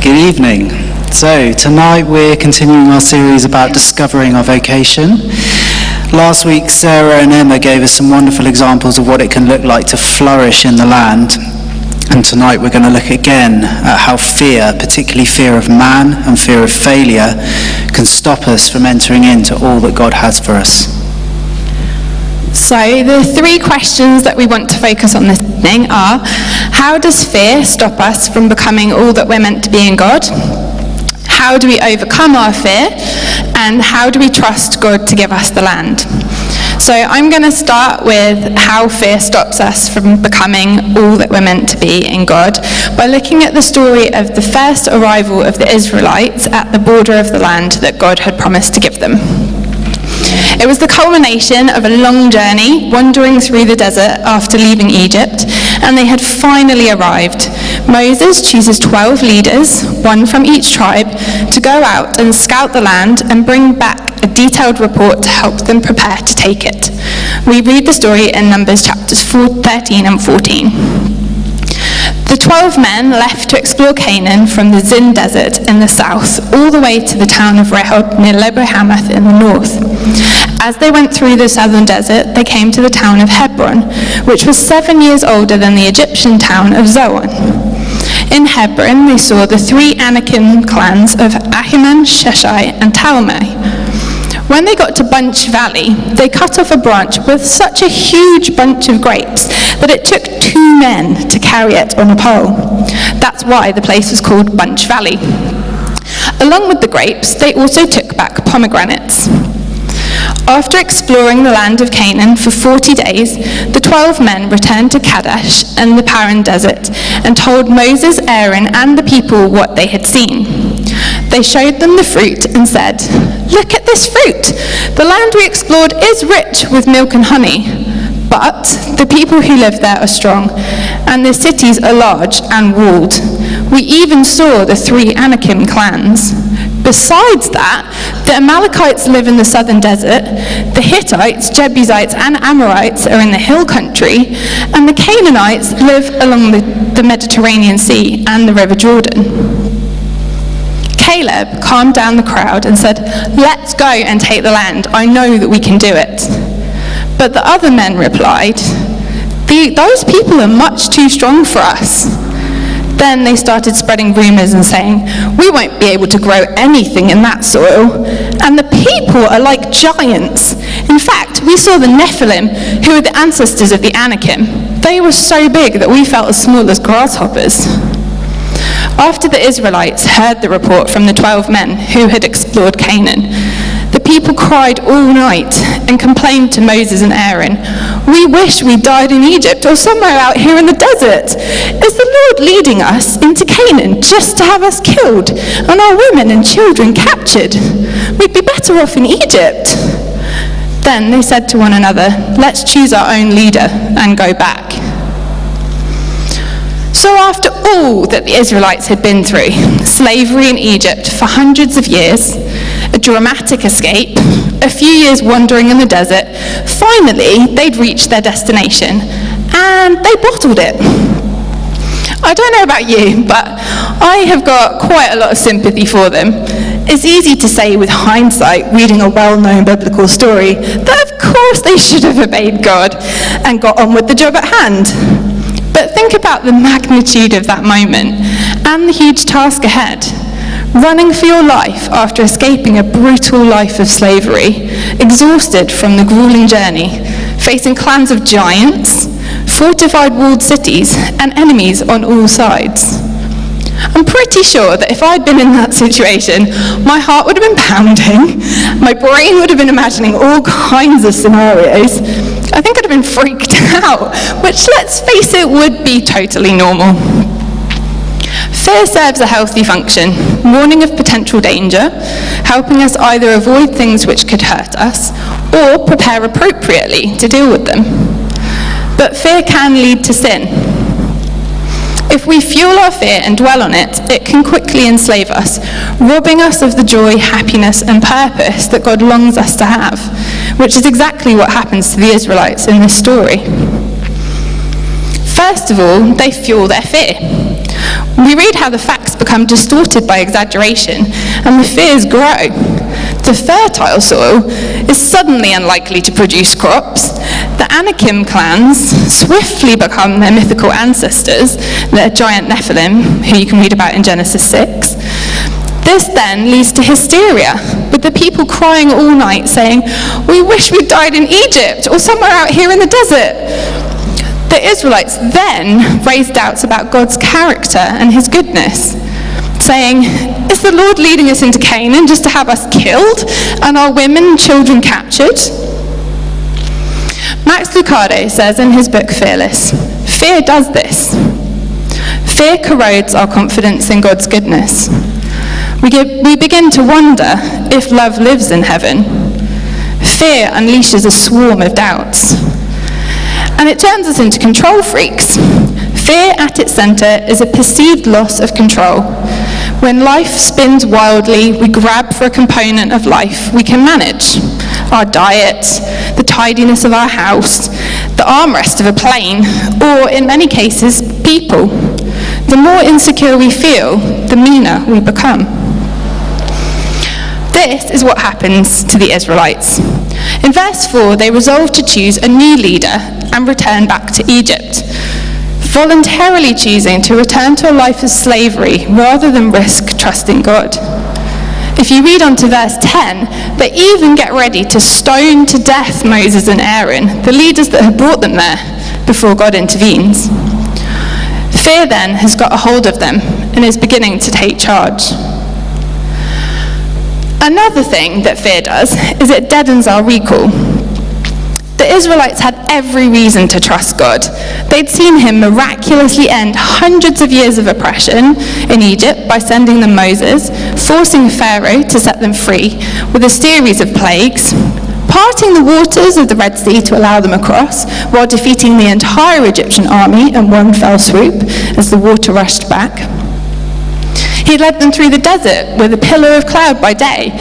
Good evening. So tonight we're continuing our series about discovering our vocation. Last week Sarah and Emma gave us some wonderful examples of what it can look like to flourish in the land. And tonight we're going to look again at how fear, particularly fear of man and fear of failure, can stop us from entering into all that God has for us. So the three questions that we want to focus on this evening are: how does fear stop us from becoming all that we're meant to be in God? How do we overcome our fear? And how do we trust God to give us the land? So I'm going to start with how fear stops us from becoming all that we're meant to be in God by looking at the story of the first arrival of the Israelites at the border of the land that God had promised to give them. It was the culmination of a long journey, wandering through the desert after leaving Egypt, and they had finally arrived. Moses chooses 12 leaders, one from each tribe, to go out and scout the land and bring back a detailed report to help them prepare to take it. We read the story in Numbers chapters 13 and 14. The 12 men left to explore Canaan from the Zin desert in the south, all the way to the town of Rehob near Lebo-Hamath in the north. As they went through the southern desert, they came to the town of Hebron, which was 7 years older than the Egyptian town of Zoan. In Hebron, they saw the three Anakim clans of Ahiman, Sheshai, and Talmai. When they got to Bunch Valley, they cut off a branch with such a huge bunch of grapes that it took 2 men to carry it on a pole. That's why the place was called Bunch Valley. Along with the grapes, they also took back pomegranates. After exploring the land of Canaan for 40 days, the 12 men returned to Kadesh and the Paran desert and told Moses, Aaron, and the people what they had seen. They showed them the fruit and said, "Look at this fruit! The land we explored is rich with milk and honey, but the people who live there are strong, and the cities are large and walled. We even saw the 3 Anakim clans. Besides that, the Amalekites live in the southern desert, the Hittites, Jebusites, and Amorites are in the hill country, and the Canaanites live along the Mediterranean Sea and the River Jordan." Caleb calmed down the crowd and said, "Let's go and take the land. I know that we can do it." But the other men replied, "Those people are much too strong for us." Then they started spreading rumors and saying, "We won't be able to grow anything in that soil. And the people are like giants. In fact, we saw the Nephilim, who are the ancestors of the Anakim. They were so big that we felt as small as grasshoppers." After the Israelites heard the report from the 12 men who had explored Canaan, the people cried all night and complained to Moses and Aaron, "We wish we died in Egypt or somewhere out here in the desert. Is the Lord leading us into Canaan just to have us killed and our women and children captured? We'd be better off in Egypt." Then they said to one another, "Let's choose our own leader and go back." So after all that the Israelites had been through, slavery in Egypt for hundreds of years, a dramatic escape, a few years wandering in the desert, finally they'd reached their destination, and they bottled it. I don't know about you, but I have got quite a lot of sympathy for them. It's easy to say with hindsight, reading a well-known biblical story, that of course they should have obeyed God and got on with the job at hand. But think about the magnitude of that moment and the huge task ahead. Running for your life after escaping a brutal life of slavery, exhausted from the grueling journey, facing clans of giants, fortified walled cities, and enemies on all sides. I'm pretty sure that if I'd been in that situation, my heart would have been pounding, my brain would have been imagining all kinds of scenarios. I think I'd have been freaked out, which, let's face it, would be totally normal. Fear serves a healthy function, warning of potential danger, helping us either avoid things which could hurt us or prepare appropriately to deal with them. But fear can lead to sin. If we fuel our fear and dwell on it, it can quickly enslave us, robbing us of the joy, happiness, and purpose that God longs us to have, which is exactly what happens to the Israelites in this story. First of all, they fuel their fear. We read how the facts become distorted by exaggeration, and the fears grow. The fertile soil is suddenly unlikely to produce crops. The Anakim clans swiftly become their mythical ancestors, their giant Nephilim, who you can read about in Genesis 6. This then leads to hysteria, with the people crying all night saying, "We wish we'd died in Egypt or somewhere out here in the desert." The Israelites then raised doubts about God's character and his goodness, saying, "Is the Lord leading us into Canaan just to have us killed and our women and children captured?" Max Lucado says in his book Fearless, fear does this. Fear corrodes our confidence in God's goodness. We begin to wonder if love lives in heaven. Fear unleashes a swarm of doubts. And it turns us into control freaks. Fear at its centre is a perceived loss of control. When life spins wildly, we grab for a component of life we can manage. Our diet, the tidiness of our house, the armrest of a plane, or in many cases, people. The more insecure we feel, the meaner we become. This is what happens to the Israelites. In verse 4, they resolve to choose a new leader and return back to Egypt, voluntarily choosing to return to a life of slavery rather than risk trusting God. If you read on to verse 10, they even get ready to stone to death Moses and Aaron, the leaders that had brought them there, before God intervenes. Fear then has got a hold of them and is beginning to take charge. Another thing that fear does is it deadens our recall. The Israelites had every reason to trust God. They'd seen him miraculously end hundreds of years of oppression in Egypt by sending them Moses, forcing Pharaoh to set them free with a series of plagues, parting the waters of the Red Sea to allow them across, while defeating the entire Egyptian army in one fell swoop as the water rushed back. He led them through the desert with a pillar of cloud by day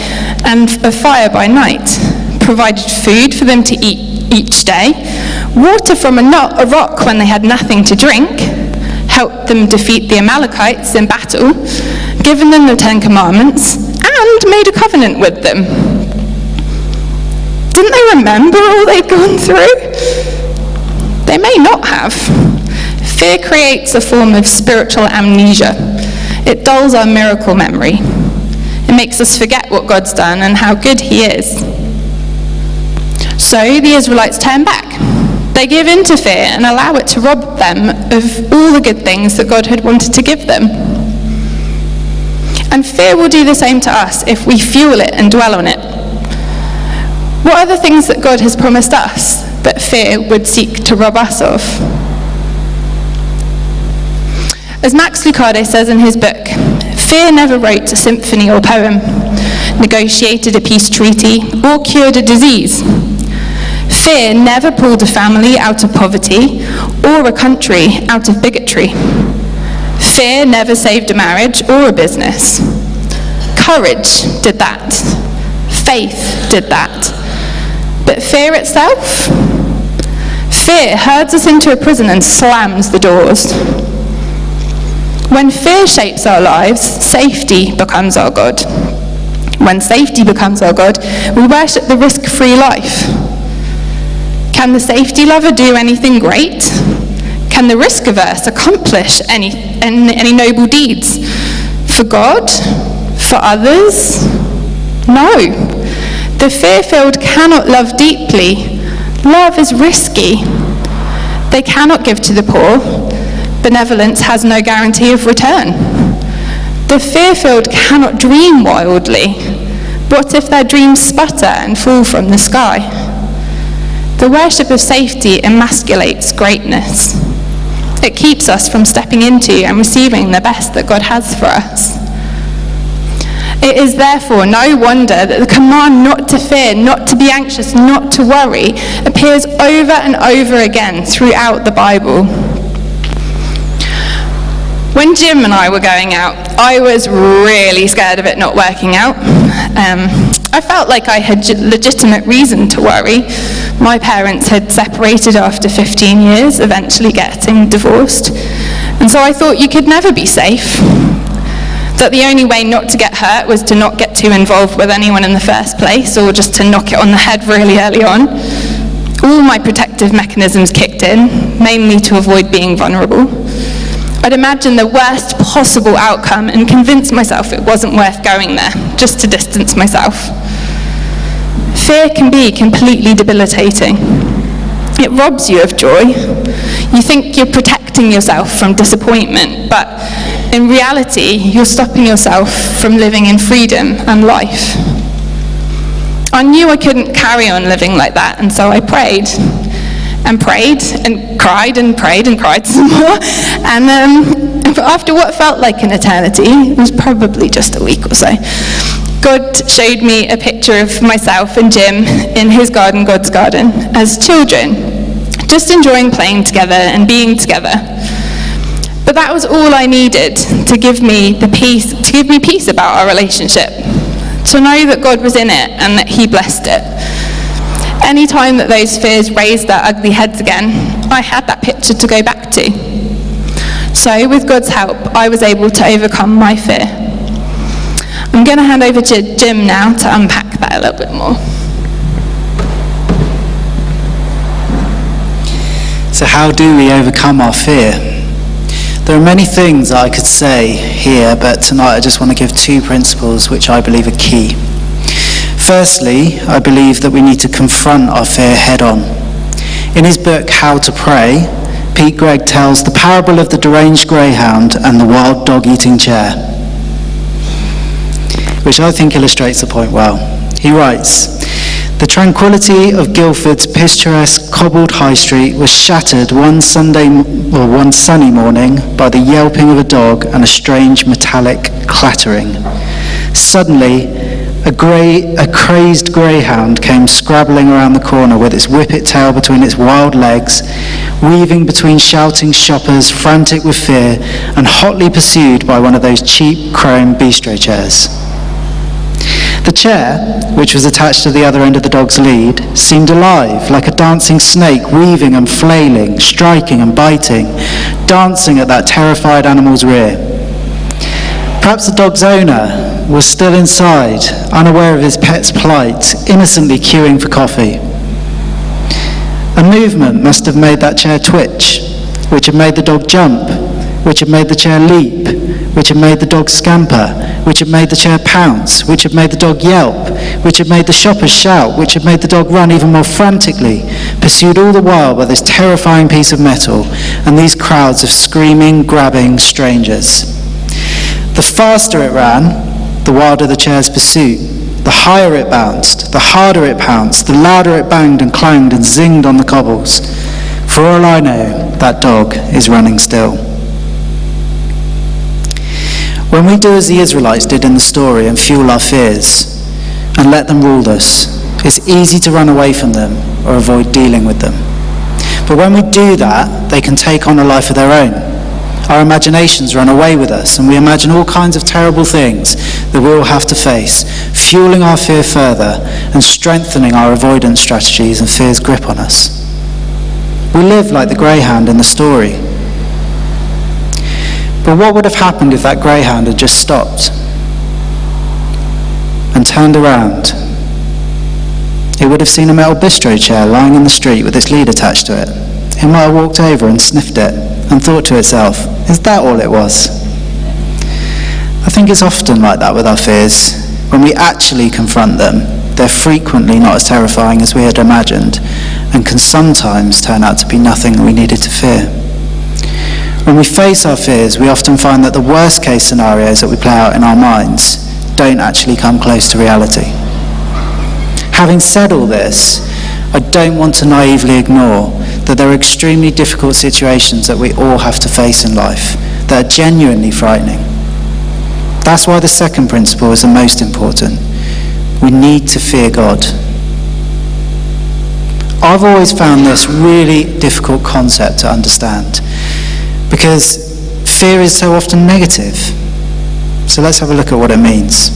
and a fire by night, provided food for them to eat each day, water from a rock when they had nothing to drink, helped them defeat the Amalekites in battle, given them the 10 Commandments, and made a covenant with them. Didn't they remember all they'd gone through? They may not have. Fear creates a form of spiritual amnesia. It dulls our miracle memory. It makes us forget what God's done and how good he is. So the Israelites turn back. They give in to fear and allow it to rob them of all the good things that God had wanted to give them. And fear will do the same to us if we fuel it and dwell on it. What are the things that God has promised us that fear would seek to rob us of? As Max Lucado says in his book, fear never wrote a symphony or poem, negotiated a peace treaty, or cured a disease. Fear never pulled a family out of poverty or a country out of bigotry. Fear never saved a marriage or a business. Courage did that. Faith did that. But fear itself? Fear herds us into a prison and slams the doors. When fear shapes our lives, safety becomes our God. When safety becomes our God, we worship the risk-free life. Can the safety lover do anything great? Can the risk-averse accomplish any noble deeds? For God? For others? No. The fear-filled cannot love deeply. Love is risky. They cannot give to the poor. Benevolence has no guarantee of return. The fear-filled cannot dream wildly. What if their dreams sputter and fall from the sky? The worship of safety emasculates greatness. It keeps us from stepping into and receiving the best that God has for us. It is therefore no wonder that the command not to fear, not to be anxious, not to worry appears over and over again throughout the Bible. When Jim and I were going out, I was really scared of it not working out. I felt like I had legitimate reason to worry. My parents had separated after 15 years, eventually getting divorced. And so I thought you could never be safe. That the only way not to get hurt was to not get too involved with anyone in the first place, or just to knock it on the head really early on. All my protective mechanisms kicked in, mainly to avoid being vulnerable. I'd imagine the worst possible outcome and convince myself it wasn't worth going there, just to distance myself. Fear can be completely debilitating. It robs you of joy. You think you're protecting yourself from disappointment, but in reality, you're stopping yourself from living in freedom and life. I knew I couldn't carry on living like that, and so I prayed. And prayed, and cried, and prayed, and cried some more. And after what felt like an eternity, it was probably just a week or so, God showed me a picture of myself and Jim in his garden, God's garden, as children, just enjoying playing together and being together. But that was all I needed to give me peace about our relationship, to know that God was in it and that he blessed it. Any time that those fears raised their ugly heads again, I had that picture to go back to. So with God's help, I was able to overcome my fear. I'm going to hand over to Jim now to unpack that a little bit more. So how do we overcome our fear? There are many things I could say here, but tonight I just want to give two principles which I believe are key. Firstly, I believe that we need to confront our fear head on. In his book, How to Pray, Pete Greig tells the parable of the deranged greyhound and the wild dog-eating chair, which I think illustrates the point well. He writes, "The tranquility of Guildford's picturesque cobbled high street was shattered one sunny morning by the yelping of a dog and a strange metallic clattering. Suddenly, a crazed greyhound came scrabbling around the corner with its whippet tail between its wild legs, weaving between shouting shoppers, frantic with fear, and hotly pursued by one of those cheap chrome bistro chairs. The chair, which was attached to the other end of the dog's lead, seemed alive, like a dancing snake, weaving and flailing, striking and biting, dancing at that terrified animal's rear. Perhaps the dog's owner was still inside, unaware of his pet's plight, innocently queuing for coffee. A movement must have made that chair twitch, which had made the dog jump, which had made the chair leap, which had made the dog scamper, which had made the chair pounce, which had made the dog yelp, which had made the shoppers shout, which had made the dog run even more frantically, pursued all the while by this terrifying piece of metal and these crowds of screaming, grabbing strangers. The faster it ran, the wilder the chair's pursuit. The higher it bounced, the harder it pounced, the louder it banged and clanged and zinged on the cobbles. For all I know, that dog is running still." When we do as the Israelites did in the story and fuel our fears and let them rule us, it's easy to run away from them or avoid dealing with them. But when we do that, they can take on a life of their own. Our imaginations run away with us, and we imagine all kinds of terrible things that we'll have to face, fueling our fear further and strengthening our avoidance strategies and fear's grip on us. We live like the greyhound in the story. But what would have happened if that greyhound had just stopped and turned around? It would have seen a metal bistro chair lying in the street with its lead attached to it. It might have walked over and sniffed it and thought to itself, "Is that all it was?" I think it's often like that with our fears. When we actually confront them, they're frequently not as terrifying as we had imagined and can sometimes turn out to be nothing we needed to fear. When we face our fears, we often find that the worst case scenarios that we play out in our minds don't actually come close to reality. Having said all this, I don't want to naively ignore that there are extremely difficult situations that we all have to face in life that are genuinely frightening. That's why the second principle is the most important. We need to fear God. I've always found this really difficult concept to understand because fear is so often negative. So let's have a look at what it means.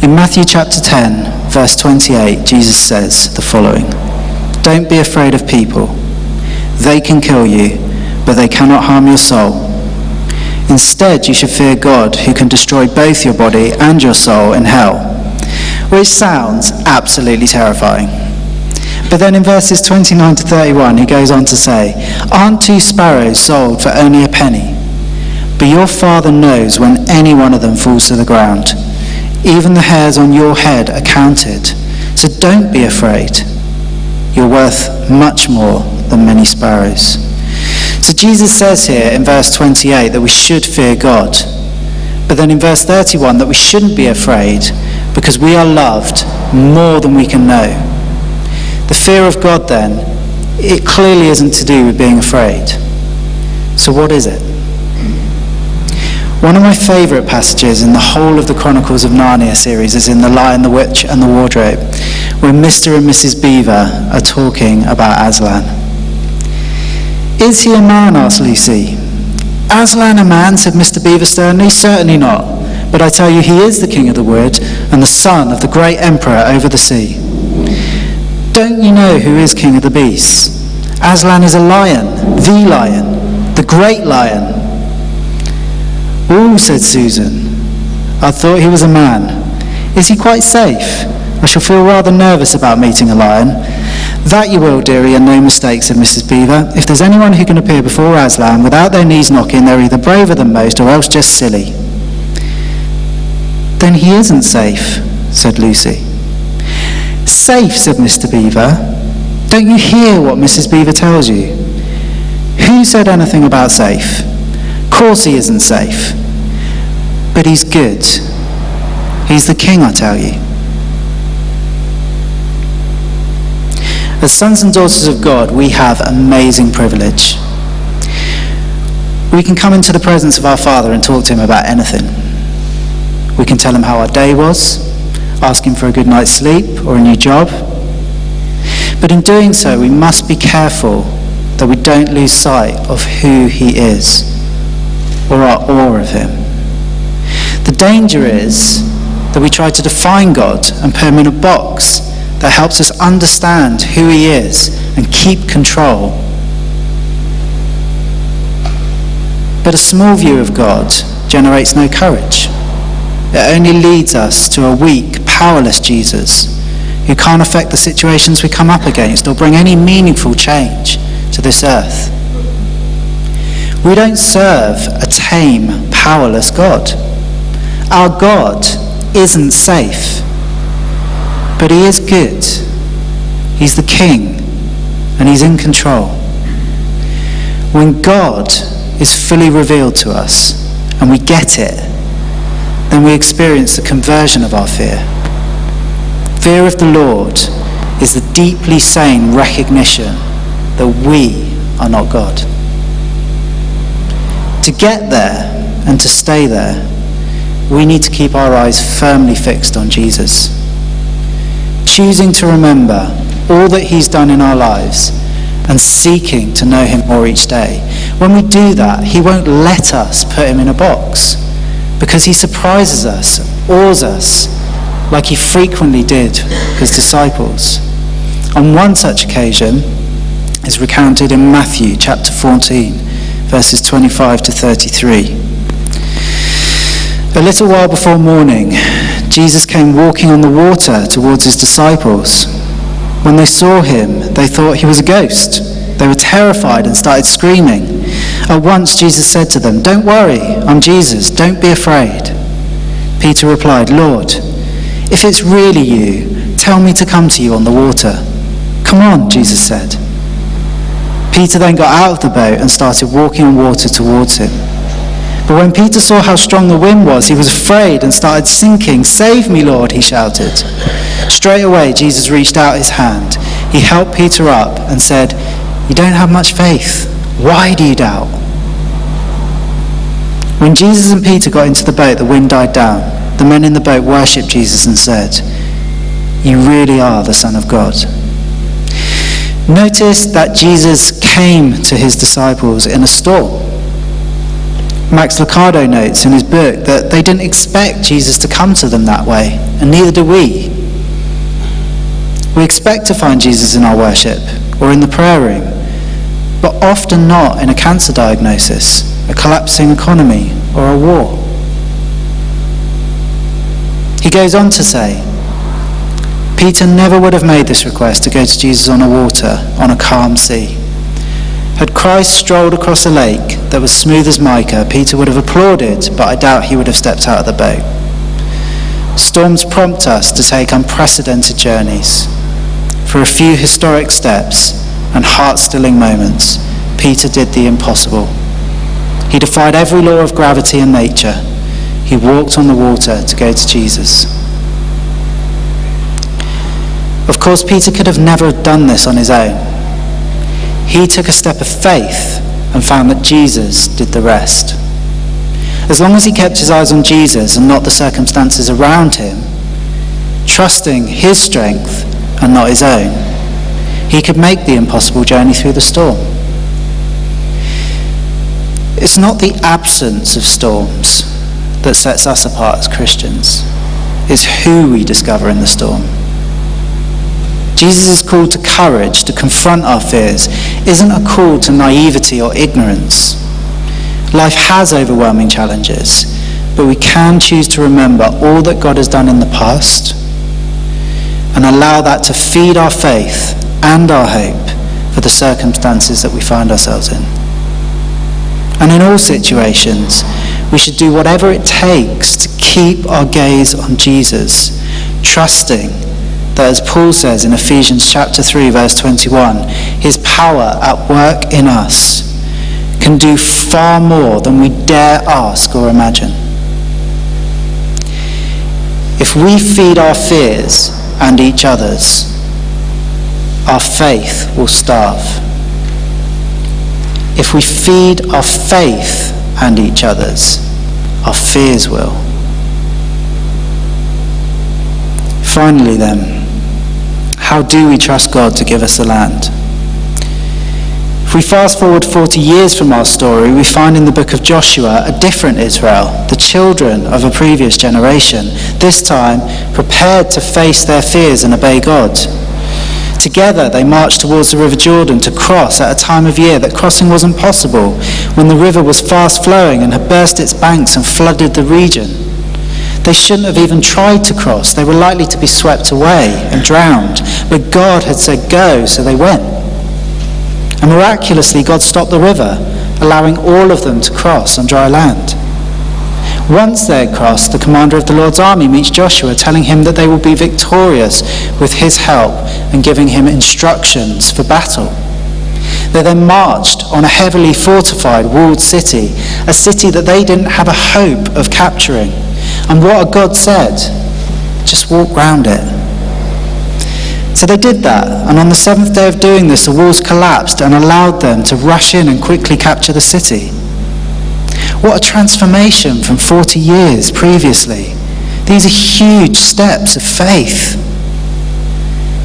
In Matthew chapter 10, verse 28, Jesus says the following: "Don't be afraid of people. They can kill you, but they cannot harm your soul. Instead, you should fear God, who can destroy both your body and your soul in hell," which sounds absolutely terrifying. But then in verses 29 to 31, he goes on to say, "Aren't 2 sparrows sold for only a penny? But your Father knows when any one of them falls to the ground. Even the hairs on your head are counted. So don't be afraid. You're worth much more than many sparrows." So Jesus says here in verse 28 that we should fear God. But then in verse 31 that we shouldn't be afraid because we are loved more than we can know. The fear of God then, it clearly isn't to do with being afraid. So what is it? One of my favourite passages in the whole of the Chronicles of Narnia series is in The Lion, the Witch and the Wardrobe, where Mr. and Mrs. Beaver are talking about Aslan. "Is he a man?" asked Lucy. "Aslan a man?" said Mr. Beaver sternly. "Certainly not. But I tell you, he is the king of the wood and the son of the great emperor over the sea. Don't you know who is king of the beasts? Aslan is a lion, the great lion." "Ooh," said Susan. "I thought he was a man. Is he quite safe? I shall feel rather nervous about meeting a lion." "That you will, dearie, and no mistake," said Mrs. Beaver. "If there's anyone who can appear before Aslan without their knees knocking, they're either braver than most or else just silly." "Then he isn't safe," said Lucy. "Safe," said Mr. Beaver. "Don't you hear what Mrs. Beaver tells you? Who said anything about safe? Of course he isn't safe. But he's good. He's the king, I tell you." As sons and daughters of God, we have amazing privilege. We can come into the presence of our Father and talk to him about anything. We can tell him how our day was, ask him for a good night's sleep or a new job. But in doing so, we must be careful that we don't lose sight of who he is or our awe of him. The danger is that we try to define God and put him in a box that helps us understand who he is and keep control. But a small view of God generates no courage. It only leads us to a weak, powerless Jesus who can't affect the situations we come up against or bring any meaningful change to this earth. We don't serve a tame, powerless God. Our God isn't safe. But he is good. He's the king, and he's in control. When God is fully revealed to us, and we get it, then we experience the conversion of our fear. Fear of the Lord is the deeply sane recognition that we are not God. To get there and to stay there, we need to keep our eyes firmly fixed on Jesus, choosing to remember all that he's done in our lives and seeking to know him more each day. When we do that, he won't let us put him in a box because he surprises us, awes us, like he frequently did his disciples. On one such occasion is recounted in Matthew chapter 14, verses 25 to 33. A little while before morning, Jesus came walking on the water towards his disciples. When they saw him, they thought he was a ghost. They were terrified and started screaming. At once Jesus said to them, "Don't worry, I'm Jesus, don't be afraid." Peter replied, "Lord, if it's really you, tell me to come to you on the water." "Come on," Jesus said. Peter then got out of the boat and started walking on water towards him. But when Peter saw how strong the wind was, he was afraid and started sinking. "Save me, Lord," he shouted. Straight away, Jesus reached out his hand. He helped Peter up and said, "You don't have much faith. Why do you doubt?" When Jesus and Peter got into the boat, the wind died down. The men in the boat worshipped Jesus and said, "You really are the Son of God." Notice that Jesus came to his disciples in a storm. Max Lucado notes in his book that they didn't expect Jesus to come to them that way, and neither do we. We expect to find Jesus in our worship or in the prayer room, but often not in a cancer diagnosis, a collapsing economy, or a war. He goes on to say, Peter never would have made this request to go to Jesus on a water, on a calm sea. Had Christ strolled across a lake that was smooth as mica, Peter would have applauded, but I doubt he would have stepped out of the boat. Storms prompt us to take unprecedented journeys. For a few historic steps and heart-stilling moments, Peter did the impossible. He defied every law of gravity and nature. He walked on the water to go to Jesus. Of course, Peter could have never done this on his own. He took a step of faith and found that Jesus did the rest. As long as he kept his eyes on Jesus and not the circumstances around him, trusting his strength and not his own, he could make the impossible journey through the storm. It's not the absence of storms that sets us apart as Christians. It's who we discover in the storm. Jesus' call to courage, to confront our fears, isn't a call to naivety or ignorance. Life has overwhelming challenges, but we can choose to remember all that God has done in the past and allow that to feed our faith and our hope for the circumstances that we find ourselves in. And in all situations, we should do whatever it takes to keep our gaze on Jesus, trusting that, as Paul says in Ephesians chapter 3, verse 21, his power at work in us can do far more than we dare ask or imagine. If we feed our fears and each other's, our faith will starve. If we feed our faith and each other's, our fears will. Finally then, how do we trust God to give us the land? If we fast forward 40 years from our story, we find in the book of Joshua a different Israel, the children of a previous generation, this time prepared to face their fears and obey God. Together they marched towards the river Jordan to cross at a time of year that crossing wasn't possible, when the river was fast flowing and had burst its banks and flooded the region. They shouldn't have even tried to cross. They were likely to be swept away and drowned. But God had said go, so they went. And miraculously, God stopped the river, allowing all of them to cross on dry land. Once they had crossed, the commander of the Lord's army meets Joshua, telling him that they will be victorious with his help and giving him instructions for battle. They then marched on a heavily fortified walled city, a city that they didn't have a hope of capturing. And what had God said? Just walk round it. So they did that, and on the seventh day of doing this, the walls collapsed and allowed them to rush in and quickly capture the city. What a transformation from 40 years previously. These are huge steps of faith.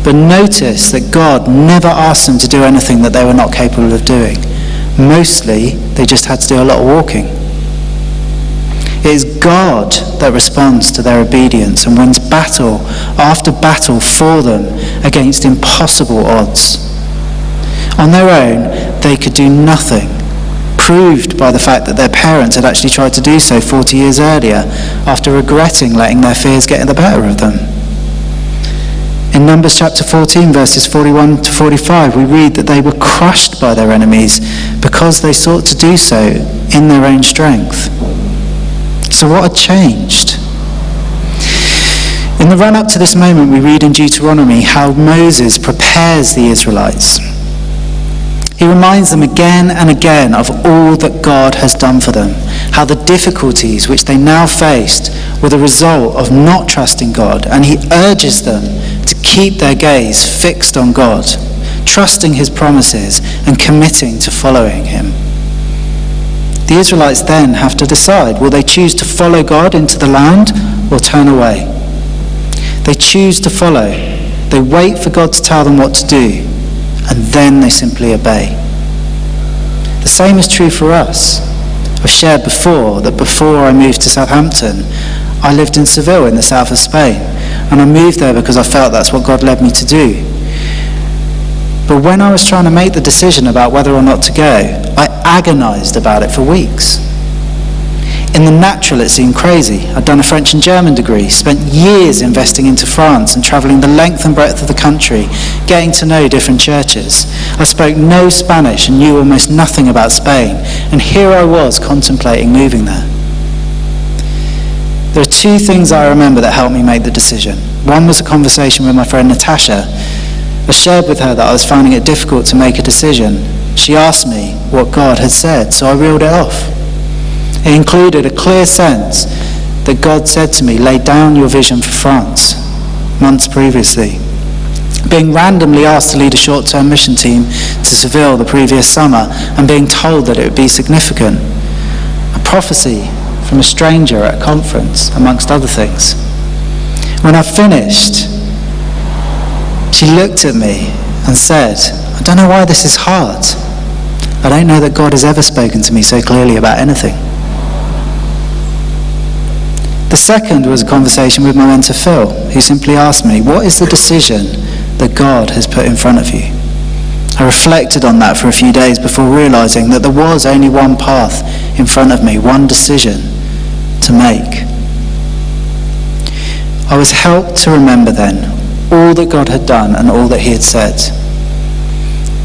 But notice that God never asked them to do anything that they were not capable of doing. Mostly, they just had to do a lot of walking. It is God that responds to their obedience and wins battle after battle for them against impossible odds. On their own, they could do nothing, proved by the fact that their parents had actually tried to do so 40 years earlier after regretting letting their fears get the better of them. In Numbers chapter 14, verses 41 to 45, we read that they were crushed by their enemies because they sought to do so in their own strength. So what had changed? In the run-up to this moment, we read in Deuteronomy how Moses prepares the Israelites. He reminds them again and again of all that God has done for them, how the difficulties which they now faced were the result of not trusting God, and he urges them to keep their gaze fixed on God, trusting his promises and committing to following him. The Israelites then have to decide, will they choose to follow God into the land or turn away? They choose to follow. They wait for God to tell them what to do, and then they simply obey. The same is true for us. I've shared before that before I moved to Southampton, I lived in Seville in the south of Spain, and I moved there because I felt that's what God led me to do. But when I was trying to make the decision about whether or not to go, I agonized about it for weeks. In the natural, it seemed crazy. I'd done a French and German degree, spent years investing into France and travelling the length and breadth of the country, getting to know different churches. I spoke no Spanish and knew almost nothing about Spain, and here I was contemplating moving there. There are two things I remember that helped me make the decision. One was a conversation with my friend Natasha. I shared with her that I was finding it difficult to make a decision. She asked me what God had said, so I reeled it off. It included a clear sense that God said to me, lay down your vision for France, months previously. Being randomly asked to lead a short-term mission team to Seville the previous summer and being told that it would be significant. A prophecy from a stranger at a conference, amongst other things. When I finished, she looked at me and said, I don't know why this is hard. I don't know that God has ever spoken to me so clearly about anything. The second was a conversation with my mentor Phil, who simply asked me, what is the decision that God has put in front of you? I reflected on that for a few days before realizing that there was only one path in front of me, one decision to make. I was helped to remember then all that God had done and all that he had said.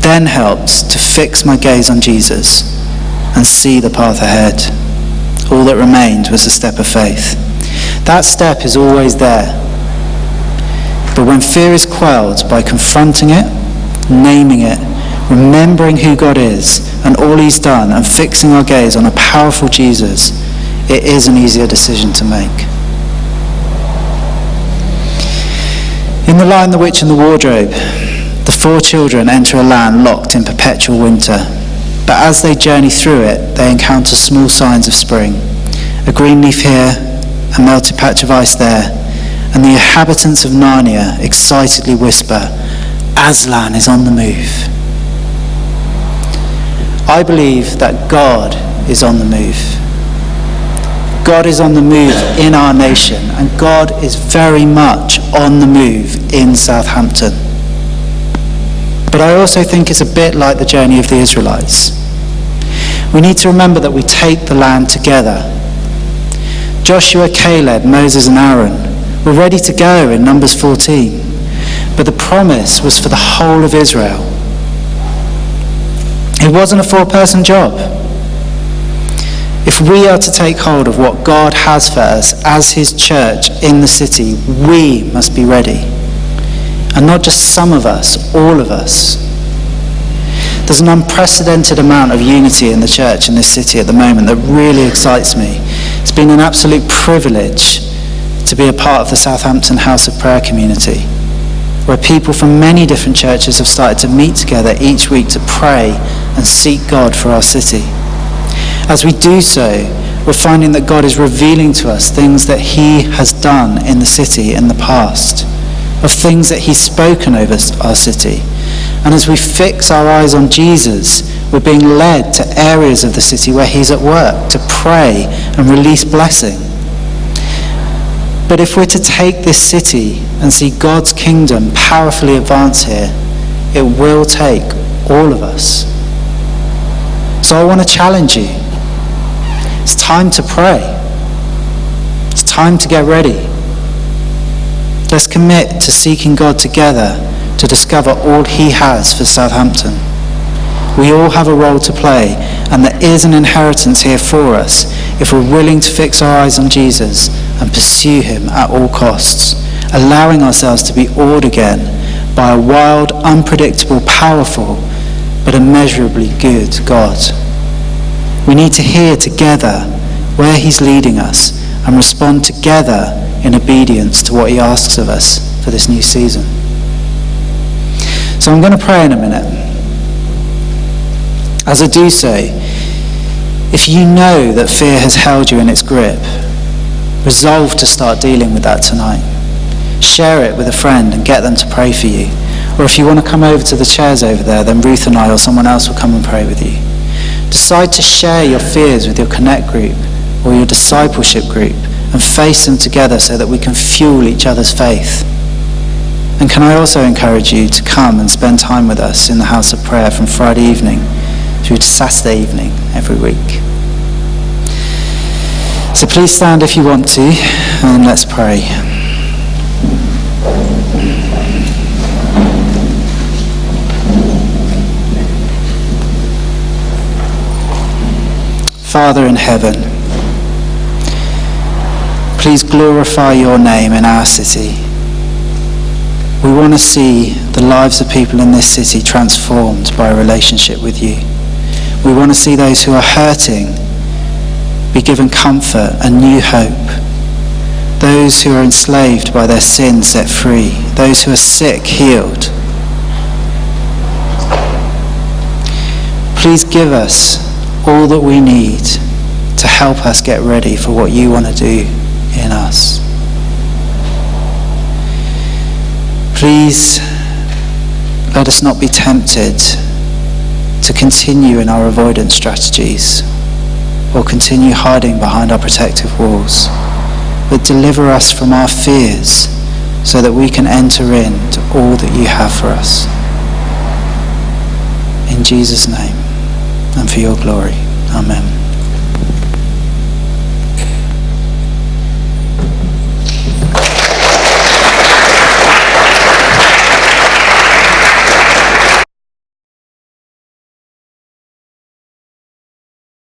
Then helped to fix my gaze on Jesus and see the path ahead. All that remained was the step of faith. That step is always there. But when fear is quelled by confronting it, naming it, remembering who God is and all he's done, and fixing our gaze on a powerful Jesus, it is an easier decision to make. In The Lion, the Witch and the Wardrobe, the four children enter a land locked in perpetual winter. But as they journey through it, they encounter small signs of spring. A green leaf here, a melted patch of ice there, and the inhabitants of Narnia excitedly whisper, Aslan is on the move. I believe that God is on the move. God is on the move in our nation, and God is very much on the move in Southampton. But I also think it's a bit like the journey of the Israelites. We need to remember that we take the land together. Joshua, Caleb, Moses and Aaron were ready to go in Numbers 14, but the promise was for the whole of Israel. It wasn't a four-person job. If we are to take hold of what God has for us as his church in the city, we must be ready. And not just some of us, all of us. There's an unprecedented amount of unity in the church in this city at the moment that really excites me. It's been an absolute privilege to be a part of the Southampton House of Prayer community, where people from many different churches have started to meet together each week to pray and seek God for our city. As we do so, we're finding that God is revealing to us things that he has done in the city in the past, of things that he's spoken over our city. And as we fix our eyes on Jesus, we're being led to areas of the city where he's at work to pray and release blessing. But if we're to take this city and see God's kingdom powerfully advance here, it will take all of us. So I want to challenge you. It's time to pray. It's time to get ready. Let's commit to seeking God together to discover all he has for Southampton. We all have a role to play, and there is an inheritance here for us if we're willing to fix our eyes on Jesus and pursue him at all costs, allowing ourselves to be awed again by a wild, unpredictable, powerful, but immeasurably good God. We need to hear together where he's leading us and respond together in obedience to what he asks of us for this new season. So I'm going to pray in a minute. As I do so, if you know that fear has held you in its grip, resolve to start dealing with that tonight. Share it with a friend and get them to pray for you. Or if you want to come over to the chairs over there, then Ruth and I or someone else will come and pray with you. Decide to share your fears with your Connect group or your discipleship group and face them together so that we can fuel each other's faith. And can I also encourage you to come and spend time with us in the house of prayer from Friday evening through to Saturday evening every week. So please stand if you want to, and let's pray. Father in heaven, please glorify your name in our city. We want to see the lives of people in this city transformed by a relationship with you. We want to see those who are hurting be given comfort and new hope. Those who are enslaved by their sin set free. Those who are sick healed. Please give us all that we need to help us get ready for what you want to do in us. Please let us not be tempted to continue in our avoidance strategies or continue hiding behind our protective walls, but deliver us from our fears so that we can enter into all that you have for us. In Jesus' name and for your glory. Amen.